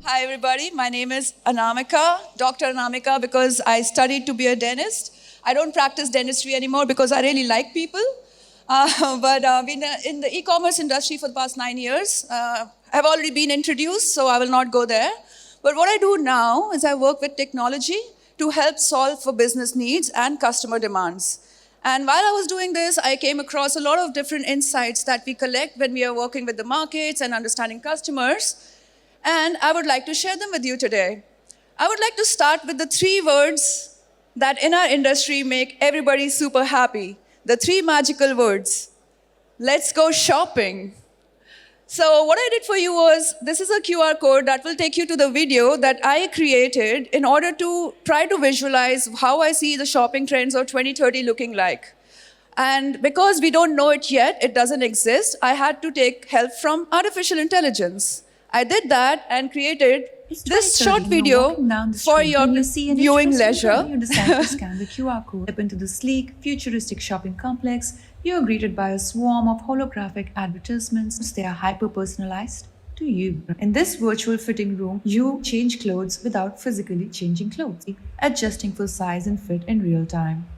Hi, everybody. My name is Anamika, Dr. Anamika, because I studied to be a dentist. I don't practice dentistry anymore because I really like people. But been in the e-commerce industry for the past 9 years. I've already been introduced, so I will not go there. But what I do now is I work with technology to help solve for business needs and customer demands. And while I was doing this, I came across a lot of different insights that we collect when we are working with the markets and understanding customers. And I would like to share them with you today. I would like to start with the three words that in our industry make everybody super happy. The three magical words. Let's go shopping. So what I did for you was, this is a QR code that will take you to the video that I created in order to try to visualize how I see the shopping trends of 2030 looking like. And because we don't know it yet, it doesn't exist, I had to take help from artificial intelligence. I did that and created this short video for your viewing leisure. You decide to scan the QR code. Step into the sleek, futuristic shopping complex. You are greeted by a swarm of holographic advertisements. They are hyper-personalized to you. In this virtual fitting room, you change clothes without physically changing clothes, adjusting for size and fit in real time.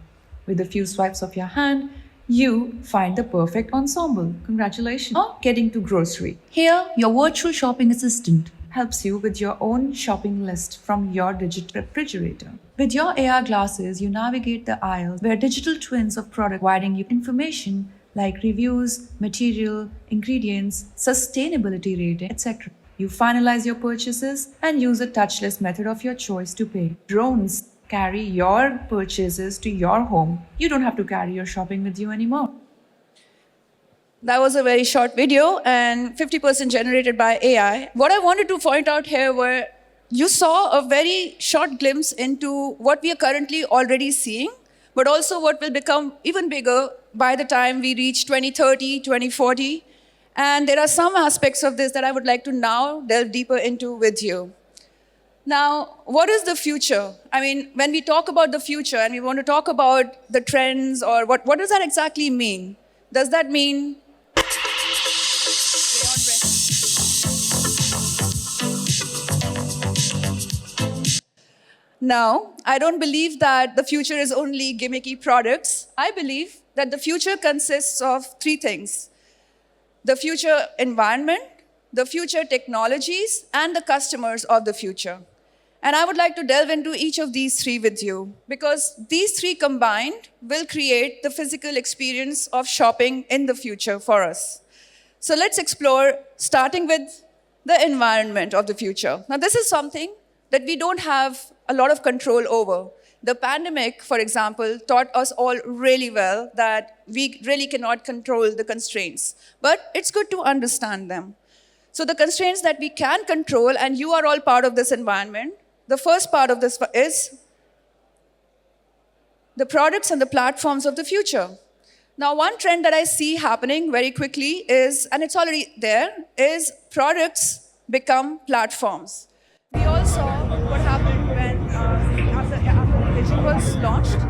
With a few swipes of your hand, you find the perfect ensemble. Congratulations on getting to grocery. Here, your virtual shopping assistant helps you with your own shopping list from your digital refrigerator. With your AR glasses, you navigate the aisles where digital twins of product providing you information like reviews, material, ingredients, sustainability rating, etc. You finalize your purchases and use a touchless method of your choice to pay. Drones carry your purchases to your home. You don't have to carry your shopping with you anymore. That was a very short video and 50% generated by AI. What I wanted to point out here were, you saw a very short glimpse into what we are currently already seeing, but also what will become even bigger by the time we reach 2030, 2040. And there are some aspects of this that I would like to now delve deeper into with you. Now, what is the future? I mean, when we talk about the future and we want to talk about the trends, or what does that exactly mean? Does that mean No, I don't believe that the future is only gimmicky products. I believe that the future consists of three things: the future environment, the future technologies, and the customers of the future. And I would like to delve into each of these three with you, because these three combined will create the physical experience of shopping in the future for us. So let's explore, starting with the environment of the future. Now, this is something that we don't have a lot of control over. The pandemic, for example, taught us all really well that we really cannot control the constraints, but it's good to understand them. So the constraints that we can control, and you are all part of this environment, the first part of this is the products and the platforms of the future. Now, one trend that I see happening very quickly is, and it's already there, is products become platforms. We all saw what happened when, after the Vision was launched.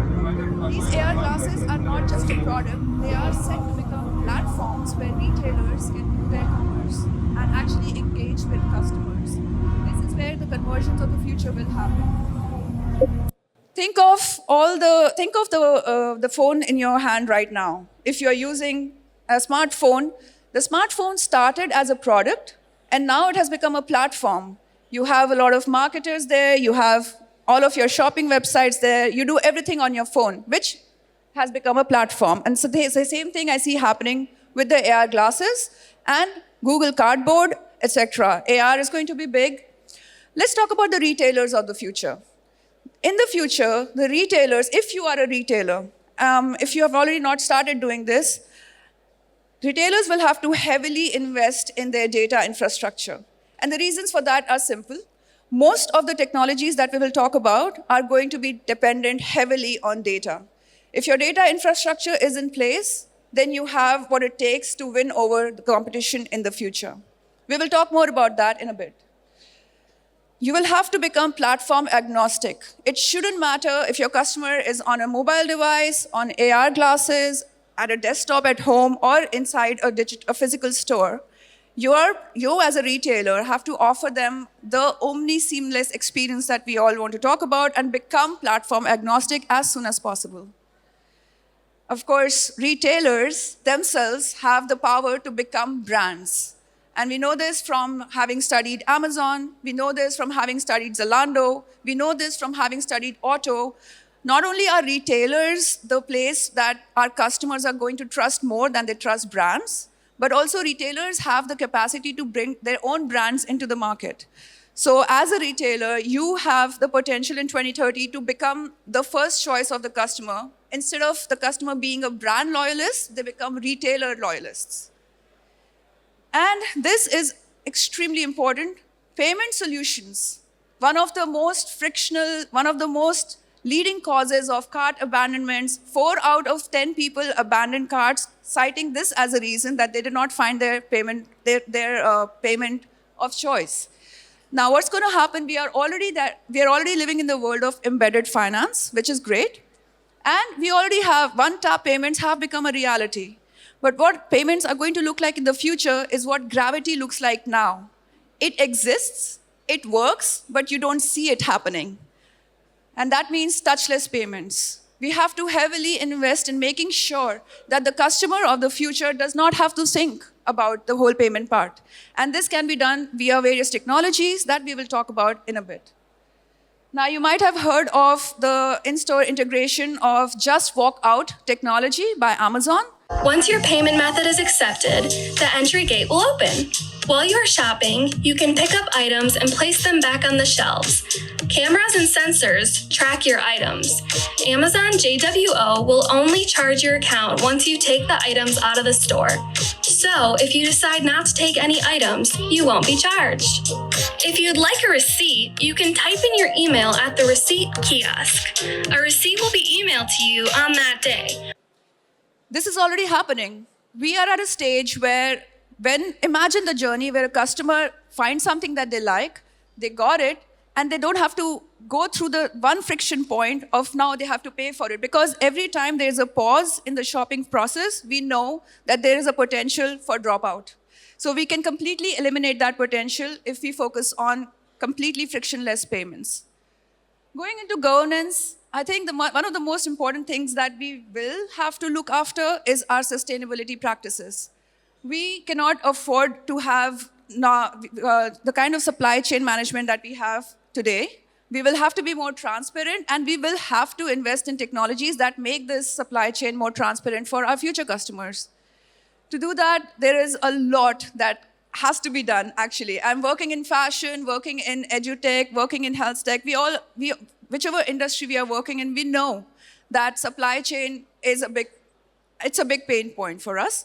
These AR glasses are not just a product, they are set to become platforms where retailers can do their commerce and actually engage with customers. This is where the conversions of the future will happen. Think of the phone in your hand right now. If you're using a smartphone, the smartphone started as a product, and now it has become a platform. You have a lot of marketers there, you have all of your shopping websites there, you do everything on your phone, which has become a platform. And so it's the same thing I see happening with the AR glasses and Google Cardboard, etc. AR is going to be big. Let's talk about the retailers of the future. In the future, the retailers, if you are a retailer, if you have already not started doing this, retailers will have to heavily invest in their data infrastructure. And the reasons for that are simple. Most of the technologies that we will talk about are going to be dependent heavily on data. If your data infrastructure is in place, then you have what it takes to win over the competition in the future. We will talk more about that in a bit. You will have to become platform agnostic. It shouldn't matter if your customer is on a mobile device, on AR glasses, at a desktop at home, or inside a physical store. You as a retailer have to offer them the omni-seamless experience that we all want to talk about and become platform agnostic as soon as possible. Of course, retailers themselves have the power to become brands. And we know this from having studied Amazon, we know this from having studied Zalando, we know this from having studied Auto. Not only are retailers the place that our customers are going to trust more than they trust brands, but also retailers have the capacity to bring their own brands into the market. So as a retailer, you have the potential in 2030 to become the first choice of the customer. Instead of the customer being a brand loyalist, they become retailer loyalists. And this is extremely important. Payment solutions, one of the most frictional, one of the most leading causes of cart abandonments. 4 out of 10 people abandon carts, citing this as a reason that they did not find their payment, payment of choice. Now, what's going to happen? We are already living in the world of embedded finance, which is great. And we already have one-tap payments have become a reality. But what payments are going to look like in the future is what gravity looks like now. It exists, it works, but you don't see it happening. And that means touchless payments. We have to heavily invest in making sure that the customer of the future does not have to think about the whole payment part. And this can be done via various technologies that we will talk about in a bit. Now, you might have heard of the in-store integration of Just Walk Out technology by Amazon. Once your payment method is accepted, the entry gate will open. While you are shopping, you can pick up items and place them back on the shelves. Cameras and sensors track your items. Amazon JWO will only charge your account once you take the items out of the store. So, if you decide not to take any items, you won't be charged. If you'd like a receipt, you can type in your email at the receipt kiosk. A receipt will be emailed to you on that day. This is already happening. We are at a stage where, imagine the journey where a customer finds something that they like, they got it, and they don't have to go through the one friction point of now they have to pay for it. Because every time there's a pause in the shopping process, we know that there is a potential for dropout. So we can completely eliminate that potential if we focus on completely frictionless payments. Going into governance, I think one of the most important things that we will have to look after is our sustainability practices. We cannot afford to have the kind of supply chain management that we have today. We will have to be more transparent, and we will have to invest in technologies that make this supply chain more transparent for our future customers. To do that, there is a lot that has to be done, actually. I'm working in fashion, working in edutech, working in health tech. Whichever industry we are working in, we know that supply chain is a big pain point for us.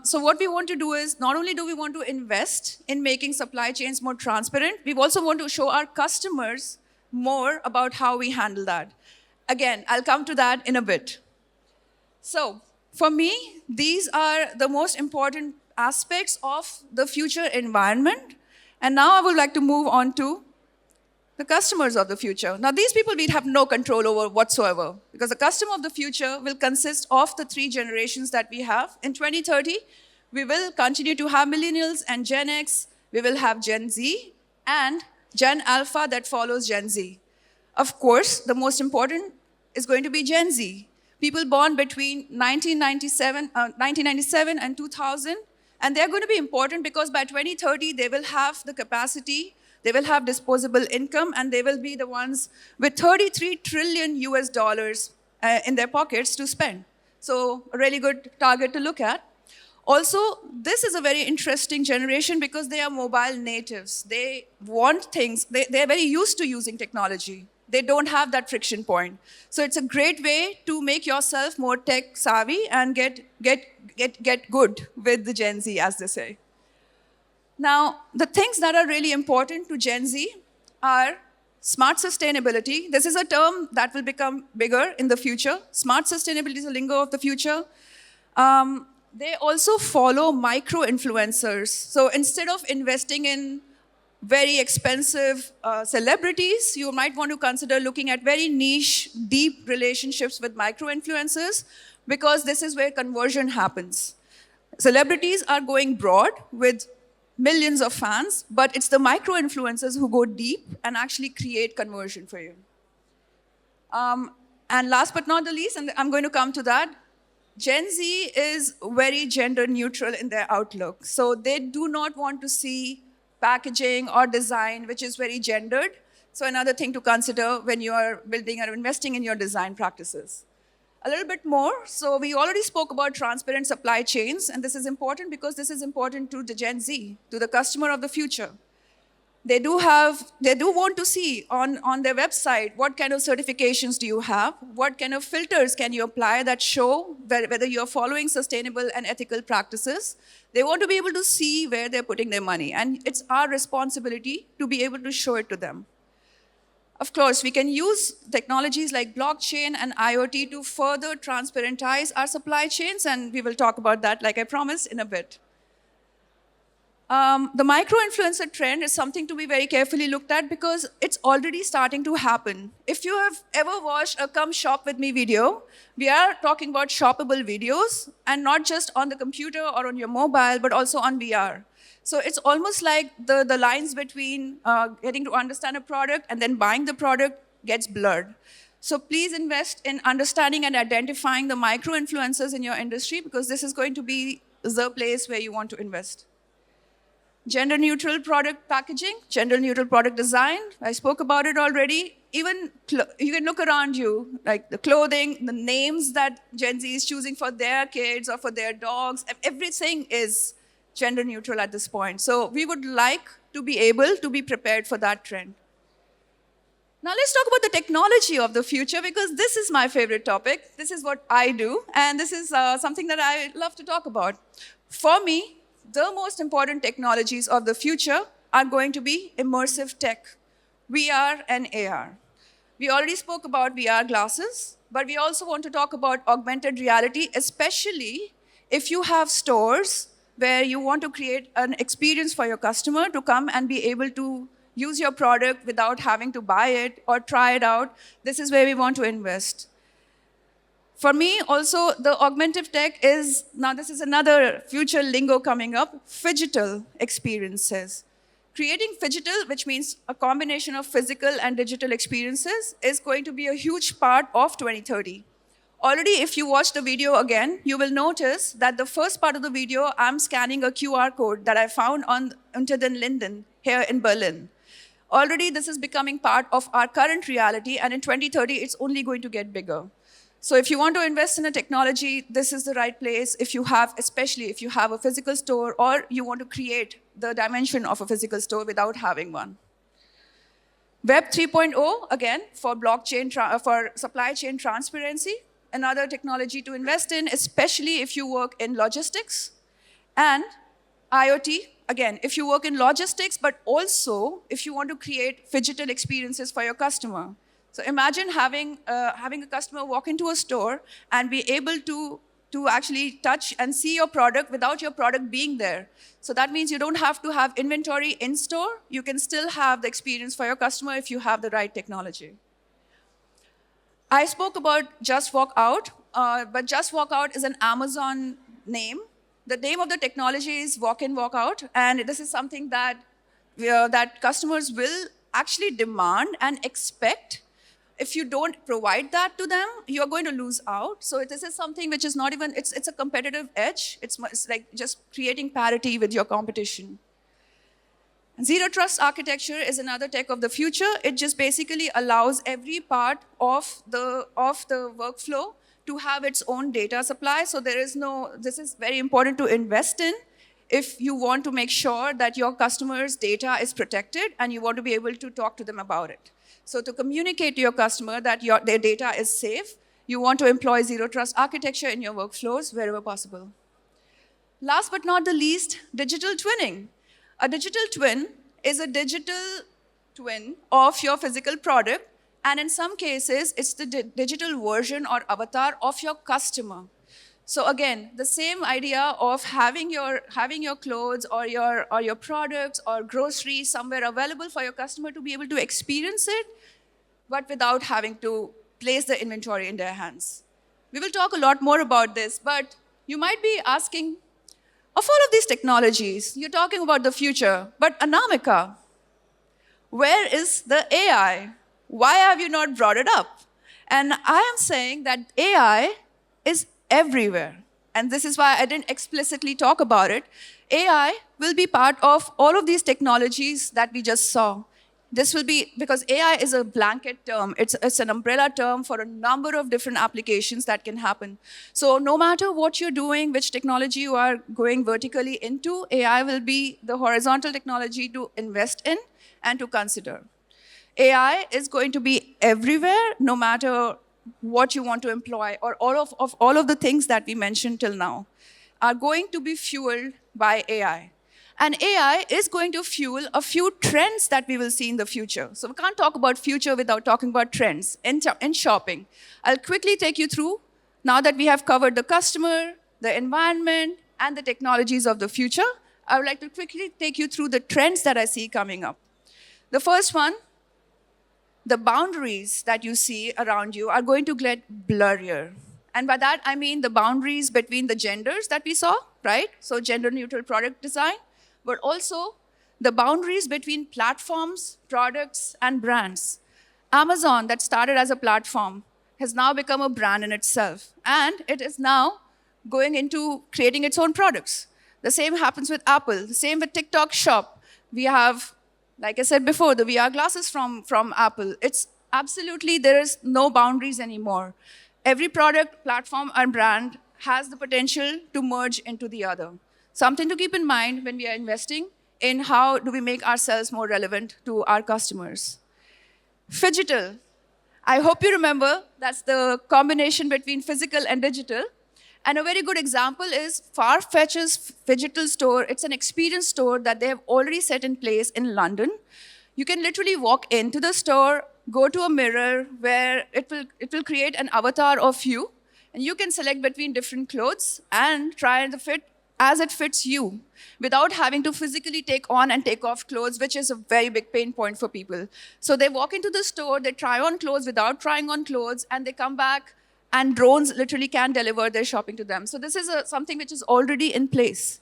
So what we want to do is, not only do we want to invest in making supply chains more transparent, we also want to show our customers more about how we handle that. Again, I'll come to that in a bit. So for me, these are the most important aspects of the future environment. And now I would like to move on to the customers of the future. Now, these people we have no control over whatsoever, because the customer of the future will consist of the 3 generations that we have. In 2030, we will continue to have millennials and Gen X, we will have Gen Z, and Gen Alpha that follows Gen Z. Of course, the most important is going to be Gen Z. People born between 1997 and 2000, and they're going to be important because by 2030, they will have the capacity, they will have disposable income, and they will be the ones with 33 trillion US dollars in their pockets to spend. So a really good target to look at. Also, this is a very interesting generation because they are mobile natives. They want things, they're very used to using technology. They don't have that friction point. So it's a great way to make yourself more tech savvy and get good with the Gen Z, as they say. Now, the things that are really important to Gen Z are smart sustainability. This is a term that will become bigger in the future. Smart sustainability is a lingo of the future. They also follow micro-influencers. So instead of investing in very expensive celebrities, you might want to consider looking at very niche, deep relationships with micro-influencers, because this is where conversion happens. Celebrities are going broad with millions of fans, but it's the micro-influencers who go deep and actually create conversion for you. And last but not the least, and I'm going to come to that, Gen Z is very gender neutral in their outlook. So they do not want to see packaging or design which is very gendered. So another thing to consider when you are building or investing in your design practices. A little bit more. So we already spoke about transparent supply chains, and this is important because this is important to the Gen Z, to the customer of the future. They do want to see on their website what kind of certifications do you have, what kind of filters can you apply that show whether you're following sustainable and ethical practices. They want to be able to see where they're putting their money, and it's our responsibility to be able to show it to them. Of course, we can use technologies like blockchain and IoT to further transparentize our supply chains, and we will talk about that, like I promised, in a bit. The micro-influencer trend is something to be very carefully looked at because it's already starting to happen. If you have ever watched a Come Shop With Me video, we are talking about shoppable videos, and not just on the computer or on your mobile, but also on VR. So it's almost like the lines between getting to understand a product and then buying the product gets blurred. So please invest in understanding and identifying the micro-influencers in your industry, because this is going to be the place where you want to invest. Gender-neutral product packaging, gender-neutral product design. I spoke about it already. Even you can look around you, like the clothing, the names that Gen Z is choosing for their kids or for their dogs. Everything is gender-neutral at this point. So we would like to be able to be prepared for that trend. Now let's talk about the technology of the future, because this is my favorite topic. This is what I do, and this is something that I love to talk about. For me, the most important technologies of the future are going to be immersive tech, VR and AR. We already spoke about VR glasses, but we also want to talk about augmented reality, especially if you have stores where you want to create an experience for your customer to come and be able to use your product without having to buy it or try it out. This is where we want to invest. For me, also, the augmented tech is, now this is another future lingo coming up, phygital experiences. Creating phygital, which means a combination of physical and digital experiences, is going to be a huge part of 2030. Already, if you watch the video again, you will notice that the first part of the video, I'm scanning a QR code that I found on Unter den Linden here in Berlin. Already, this is becoming part of our current reality, and in 2030, it's only going to get bigger. So if you want to invest in a technology, this is the right place. If you have, especially if you have a physical store or you want to create the dimension of a physical store without having one. Web 3.0, again, for blockchain, for supply chain transparency, another technology to invest in, especially if you work in logistics. And IoT, again, if you work in logistics, but also if you want to create phygital experiences for your customer. So imagine having a customer walk into a store and be able to actually touch and see your product without your product being there. So that means you don't have to have inventory in store. You can still have the experience for your customer if you have the right technology. I spoke about Just Walk Out, but Just Walk Out is an Amazon name. The name of the technology is Walk In, Walk Out, and this is something that customers will actually demand and expect. If you don't provide that to them, you're going to lose out. So this is something which is not even, it's a competitive edge. It's like just creating parity with your competition. And Zero Trust architecture is another tech of the future. It just basically allows every part of the workflow to have its own data supply. So this is very important to invest in if you want to make sure that your customers' data is protected and you want to be able to talk to them about it. So to communicate to your customer that their data is safe, you want to employ Zero Trust architecture in your workflows wherever possible. Last but not the least, digital twinning. A digital twin is a digital twin of your physical product, and in some cases, it's the digital version or avatar of your customer. So again, the same idea of having your clothes or your products or groceries somewhere available for your customer to be able to experience it, but without having to place the inventory in their hands. We will talk a lot more about this, but you might be asking, Of all of these technologies, you're talking about the future, but Anamika, where is the AI? Why have you not brought it up? And I am saying that AI is everywhere. And this is why I didn't explicitly talk about it. AI will be part of all of these technologies that we just saw. This will be, because AI is a blanket term. It's an umbrella term for a number of different applications that can happen. So no matter what you're doing, which technology you are going vertically into, AI will be the horizontal technology to invest in and to consider. AI is going to be everywhere, no matter what you want to employ, or all of the things that we mentioned till now are going to be fueled by AI. And AI is going to fuel a few trends that we will see in the future. So we can't talk about future without talking about trends in shopping. I'll quickly take you through, now that we have covered the customer, the environment, and the technologies of the future, I would like to quickly take you through the trends that I see coming up. The first one, the boundaries that you see around you are going to get blurrier. And by that, I mean the boundaries between the genders that we saw, right? So gender-neutral product design, but also the boundaries between platforms, products, and brands. Amazon, that started as a platform, has now become a brand in itself. And it is now going into creating its own products. The same happens with Apple, the same with TikTok Shop. We have, like I said before, the VR glasses from Apple. It's absolutely, there is no boundaries anymore. Every product, platform, and brand has the potential to merge into the other. Something to keep in mind when we are investing in how do we make ourselves more relevant to our customers. Phygital. I hope you remember that's the combination between physical and digital. And a very good example is Farfetch's Phygital store. It's an experience store that they have already set in place in London. You can literally walk into the store, go to a mirror where it will create an avatar of you, and you can select between different clothes and try the fit as it fits you, without having to physically take on and take off clothes, which is a very big pain point for people. So they walk into the store, they try on clothes without trying on clothes, and they come back, and drones literally can deliver their shopping to them. So this is something which is already in place.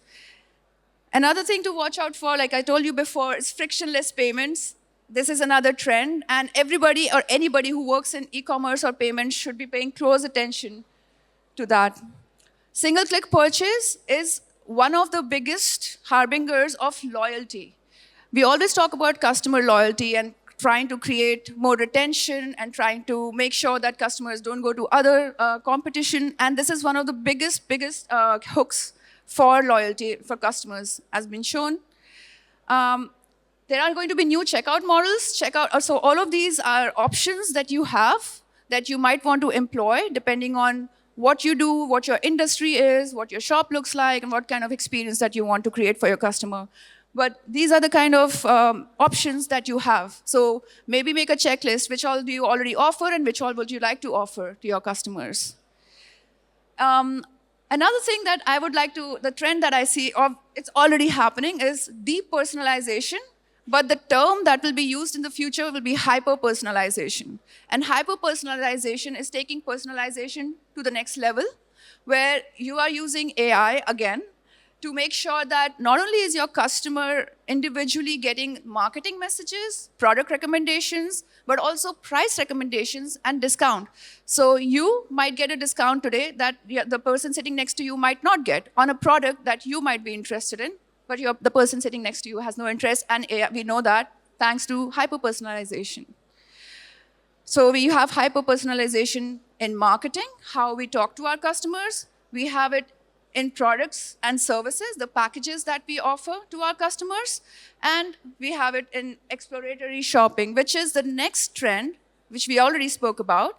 Another thing to watch out for, like I told you before, is frictionless payments. This is another trend, and everybody or anybody who works in e-commerce or payments should be paying close attention to that. Single-click purchase is one of the biggest harbingers of loyalty. We always talk about customer loyalty and trying to create more retention and trying to make sure that customers don't go to other competition. And this is one of the biggest hooks for loyalty for customers, has been shown. There are going to be new checkout models. So all of these are options that you have that you might want to employ depending on what you do, what your industry is, what your shop looks like, and what kind of experience that you want to create for your customer. But these are the kind of options that you have. So maybe make a checklist, which all do you already offer and which all would you like to offer to your customers. Another thing that I would like to, the trend that I see, it's already happening, is depersonalization. But the term that will be used in the future will be hyper-personalization. And hyper-personalization is taking personalization to the next level, where you are using AI, again, to make sure that not only is your customer individually getting marketing messages, product recommendations, but also price recommendations and discount. So you might get a discount today that the person sitting next to you might not get on a product that you might be interested in, but the person sitting next to you has no interest, and we know that thanks to hyper-personalization. So we have hyper-personalization in marketing, how we talk to our customers. We have it in products and services, the packages that we offer to our customers. And we have it in exploratory shopping, which is the next trend, which we already spoke about.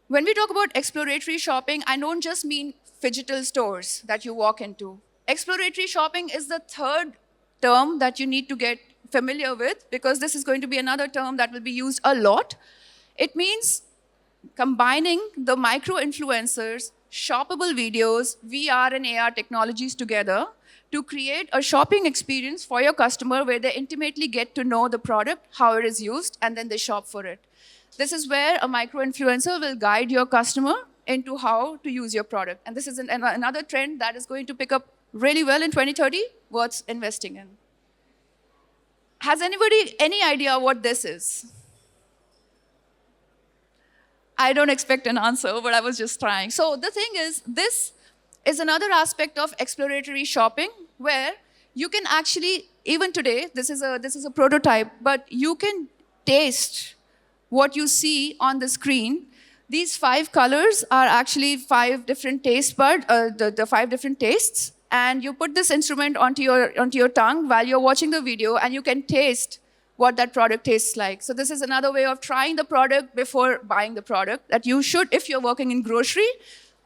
When we talk about exploratory shopping, I don't just mean phygital stores that you walk into. Exploratory shopping is the third term that you need to get familiar with, because this is going to be another term that will be used a lot. It means combining the micro-influencers, shoppable videos, VR and AR technologies together to create a shopping experience for your customer where they intimately get to know the product, how it is used, and then they shop for it. This is where a micro-influencer will guide your customer into how to use your product. And this is another trend that is going to pick up really well in 2030, worth investing in. Has anybody any idea what this is? I don't expect an answer, but I was just trying. So the thing is, this is another aspect of exploratory shopping where you can actually, even today, this is a prototype, but you can taste what you see on the screen. These 5 colors are actually 5 different taste buds, the 5 different tastes, and you put this instrument onto your tongue while you're watching the video, and you can taste what that product tastes like. So this is another way of trying the product before buying the product that you should, if you're working in grocery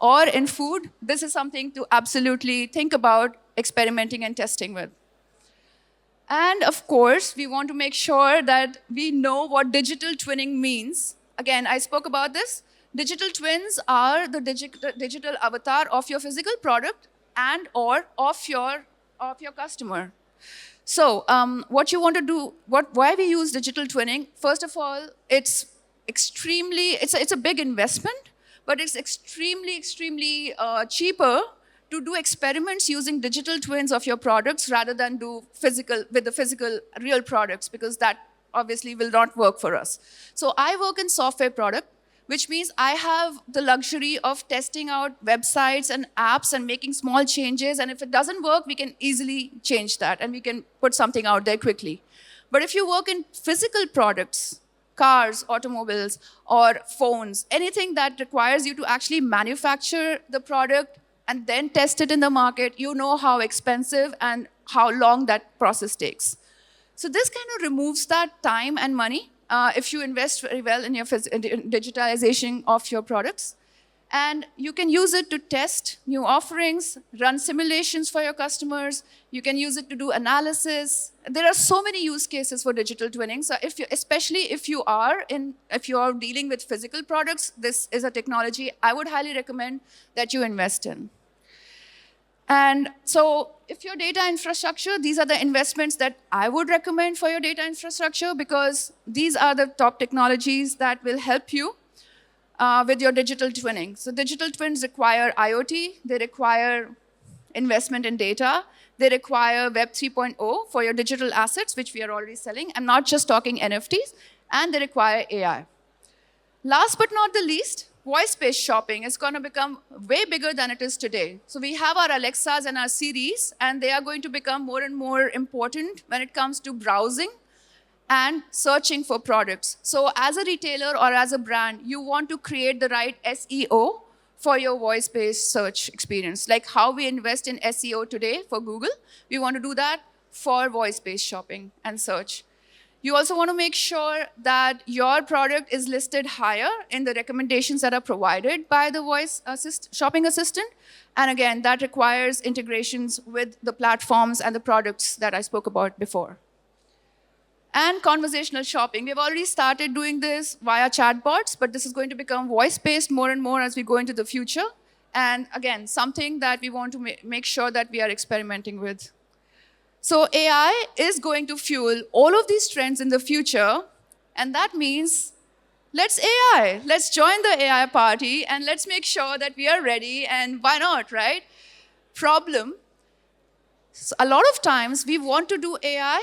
or in food, this is something to absolutely think about experimenting and testing with. And of course, we want to make sure that we know what digital twinning means. Again, I spoke about this. Digital twins are the digital avatar of your physical product and or of your customer. So what you want to do, why we use digital twinning, first of all, it's a big investment, but it's extremely cheaper to do experiments using digital twins of your products rather than do with the physical real products, because that obviously will not work for us. So I work in software product, which means I have the luxury of testing out websites and apps and making small changes. And if it doesn't work, we can easily change that and we can put something out there quickly. But if you work in physical products, cars, automobiles, or phones, anything that requires you to actually manufacture the product and then test it in the market, you know how expensive and how long that process takes. So this kind of removes that time and money if you invest very well in your digitalization of your products. And you can use it to test new offerings, run simulations for your customers. You can use it to do analysis. There are so many use cases for digital twinning. So especially if you are dealing with physical products, this is a technology I would highly recommend that you invest in. And so if your data infrastructure, these are the investments that I would recommend for your data infrastructure, because these are the top technologies that will help you with your digital twinning. So digital twins require IoT, they require investment in data, they require Web 3.0 for your digital assets, which we are already selling. I'm not just talking NFTs, and they require AI. Last but not the least, voice-based shopping is going to become way bigger than it is today. So we have our Alexas and our Siris, and they are going to become more and more important when it comes to browsing and searching for products. So as a retailer or as a brand, you want to create the right SEO for your voice-based search experience. Like how we invest in SEO today for Google, we want to do that for voice-based shopping and search. You also want to make sure that your product is listed higher in the recommendations that are provided by the voice shopping assistant. And again, that requires integrations with the platforms and the products that I spoke about before. And conversational shopping. We've already started doing this via chatbots, but this is going to become voice-based more and more as we go into the future. And again, something that we want to make sure that we are experimenting with. So AI is going to fuel all of these trends in the future, and that means let's AI. Let's join the AI party, and let's make sure that we are ready, and why not, right? Problem, so a lot of times we want to do AI,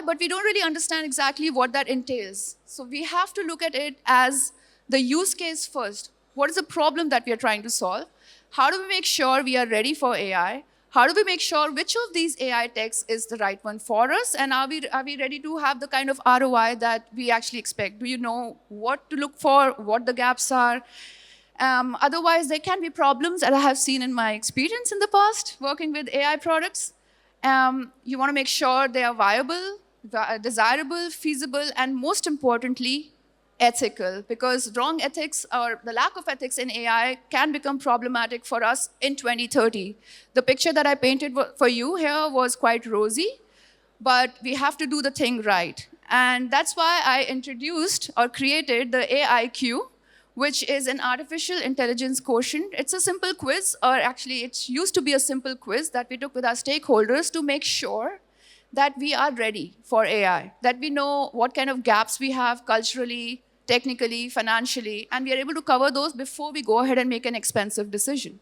but we don't really understand exactly what that entails. So we have to look at it as the use case first. What is the problem that we are trying to solve? How do we make sure we are ready for AI? How do we make sure which of these AI techs is the right one for us? And are we ready to have the kind of ROI that we actually expect? Do you know what to look for, what the gaps are? Otherwise, there can be problems that I have seen in my experience in the past working with AI products. You want to make sure they are viable, desirable, feasible, and most importantly, ethical, because wrong ethics or the lack of ethics in AI can become problematic for us in 2030. The picture that I painted for you here was quite rosy, but we have to do the thing right. And that's why I introduced or created the AIQ, which is an artificial intelligence quotient. It's a simple quiz, or actually it used to be a simple quiz that we took with our stakeholders to make sure that we are ready for AI, that we know what kind of gaps we have culturally, technically, financially, and we are able to cover those before we go ahead and make an expensive decision.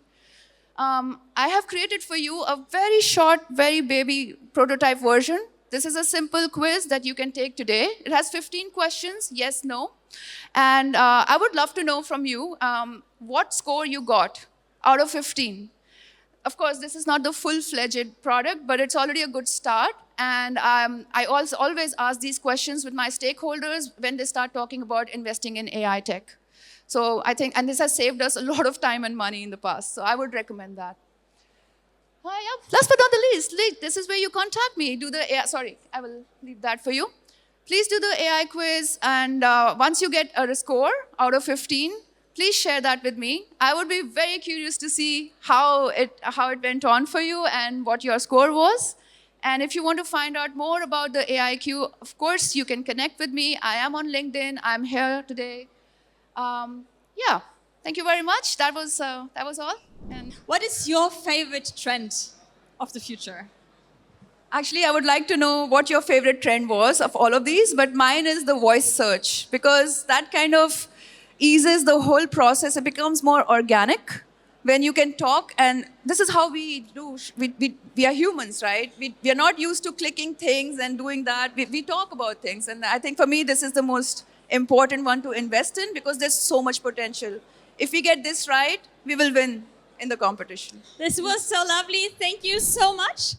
I have created for you a very short, very baby prototype version. This is a simple quiz that you can take today. It has 15 questions, yes, no. And I would love to know from you what score you got out of 15. Of course, this is not the full-fledged product, but it's already a good start. And I also always ask these questions with my stakeholders when they start talking about investing in AI tech. So I think, and this has saved us a lot of time and money in the past. So I would recommend that. Yeah. Last but not the least, this is where you contact me. Do the AI, sorry, I will leave that for you. Please do the AI quiz, and once you get a score out of 15, please share that with me. I would be very curious to see how it went on for you and what your score was. And if you want to find out more about the AIQ, of course, you can connect with me. I am on LinkedIn. I'm here today. Yeah, thank you very much. That was all. And What is your favorite trend of the future? actually, I would like to know what your favorite trend was of all of these, but mine is the voice search, because that kind of eases the whole process. It becomes more organic when you can talk, and this is how we do. We are humans, right? We are not used to clicking things and doing that. We talk about things, and I think for me, this is the most important one to invest in because there's so much potential. If we get this right, we will win in the competition. This was so lovely. Thank you so much.